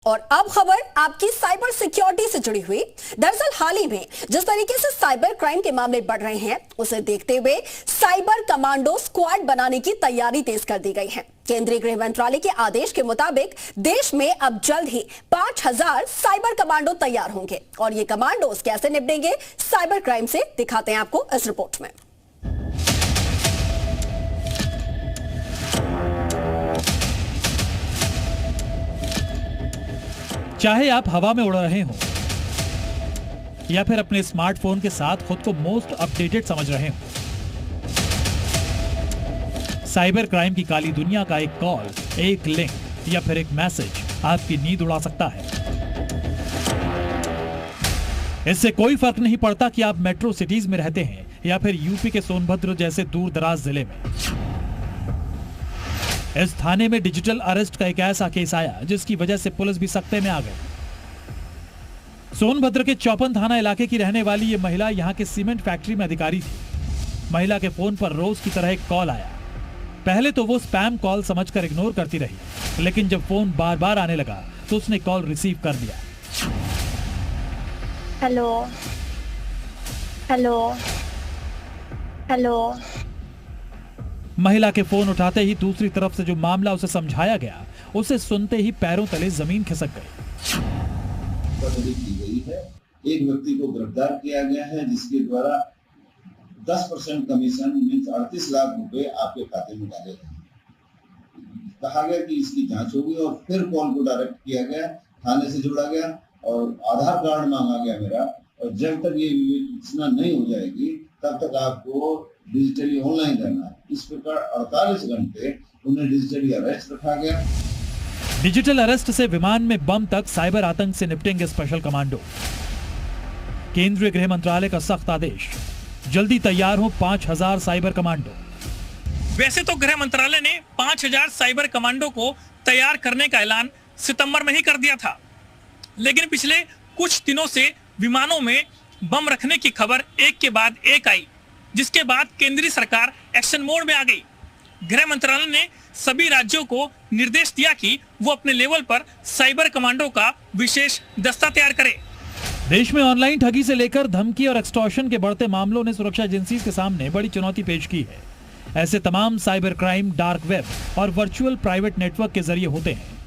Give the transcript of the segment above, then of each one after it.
और अब खबर आपकी साइबर सिक्योरिटी से जुड़ी हुई। दरअसल हाल ही में जिस तरीके से साइबर क्राइम के मामले बढ़ रहे हैं, उसे देखते हुए साइबर कमांडो स्क्वाड बनाने की तैयारी तेज कर दी गई है। केंद्रीय गृह मंत्रालय के आदेश के मुताबिक देश में अब जल्द ही 5000 साइबर कमांडो तैयार होंगे। और ये कमांडोज कैसे निपटेंगे साइबर क्राइम से, दिखाते हैं आपको इस रिपोर्ट में। चाहे आप हवा में उड़ रहे हो या फिर अपने स्मार्टफोन के साथ खुद को मोस्ट अपडेटेड समझ रहे हो, साइबर क्राइम की काली दुनिया का एक कॉल, एक लिंक या फिर एक मैसेज आपकी नींद उड़ा सकता है। इससे कोई फर्क नहीं पड़ता कि आप मेट्रो सिटीज में रहते हैं या फिर यूपी के सोनभद्र जैसे दूर दराज जिले में। इस थाने में डिजिटल अरेस्ट का एक ऐसा केस आया जिसकी वजह से पुलिस भी सकते में आ गई। सोनभद्र के चौपन थाना इलाके की रहने वाली ये महिला यहां के सीमेंट फैक्ट्री में अधिकारी थी। महिला के फोन पर रोज की तरह एक कॉल आया। पहले तो वो स्पैम कॉल समझकर इग्नोर करती रही, लेकिन जब फोन बार बार आने लगा तो उसने कॉल रिसीव कर लिया। Hello hello hello. महिला के फोन उठाते ही दूसरी तरफ से जो मामला उसे समझाया गया, उसे सुनते ही पैरों तले जमीन खिसक गई। की गई है, एक व्यक्ति को गिरफ्तार किया गया है जिसके द्वारा 10% कमीशन मीन्स 38 लाख रुपए आपके खाते में डाले गए। कहा गया कि इसकी जांच होगी और फिर कॉल को डायरेक्ट किया गया, थाने से जोड़ा गया और आधार कार्ड मांगा गया मेरा। और जब तक ये सूचना नहीं हो जाएगी तब तक आपको डिजिटली ऑनलाइन करना है। इस प्रकार 48 घंटे उन्हें डिजिटली अरेस्ट रखा गया। डिजिटल अरेस्ट से विमान में बम तक साइबर आतंक से निपटेंगे स्पेशल कमांडो। केंद्रीय गृह मंत्रालय का सख्त आदेश, जल्दी तैयार हो 5000 साइबर कमांडो। वैसे तो गृह मंत्रालय ने 5000 साइबर कमांडो को तैयार करने का ऐलान सितंबर में ही कर दिया था, लेकिन पिछले कुछ दिनों से विमानों में बम रखने की खबर एक के बाद एक आई, जिसके बाद केंद्रीय सरकार एक्शन मोड में आ गई। गृह मंत्रालय ने सभी राज्यों को निर्देश दिया कि वो अपने लेवल पर साइबर कमांडो का विशेष दस्ता तैयार करे। देश में ऑनलाइन ठगी से लेकर धमकी और एक्सटॉर्शन के बढ़ते मामलों ने सुरक्षा एजेंसी के सामने बड़ी चुनौती पेश की है। ऐसे तमाम साइबर क्राइम डार्क वेब और वर्चुअल प्राइवेट नेटवर्क के जरिए होते हैं,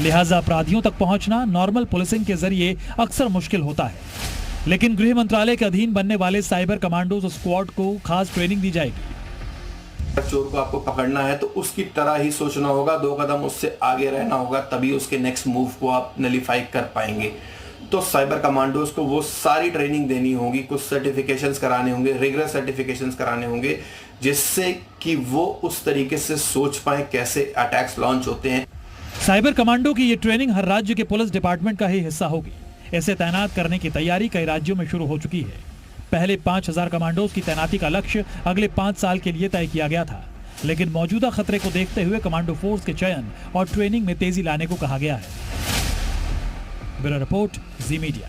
लिहाजा अपराधियों तक पहुंचना नॉर्मल पुलिसिंग के जरिए अक्सर मुश्किल होता है। लेकिन गृह मंत्रालय के अधीन बनने वाले साइबर कमांडोज स्क्वाड को खास ट्रेनिंग दी जाएगी। चोर को आपको पकड़ना है तो उसकी तरह ही सोचना होगा, 2 कदम उससे आगे रहना होगा, तभी उसके नेक्स्ट मूव को आप नलीफाई कर पाएंगे। तो साइबर कमांडोज को वो सारी ट्रेनिंग देनी होगी, कुछ सर्टिफिकेशंस कराने होंगे, रिगरस सर्टिफिकेशंस कराने होंगे, जिससे कि वो उस तरीके से सोच पाए कैसे अटैक्स लॉन्च होते हैं। साइबर कमांडो की ये ट्रेनिंग हर राज्य के पुलिस डिपार्टमेंट का ही हिस्सा होगी। इसे तैनात करने की तैयारी कई राज्यों में शुरू हो चुकी है। पहले 5000 कमांडोज की तैनाती का लक्ष्य अगले 5 साल के लिए तय किया गया था, लेकिन मौजूदा खतरे को देखते हुए कमांडो फोर्स के चयन और ट्रेनिंग में तेजी लाने को कहा गया है। ब्यूरो रिपोर्ट, जी मीडिया।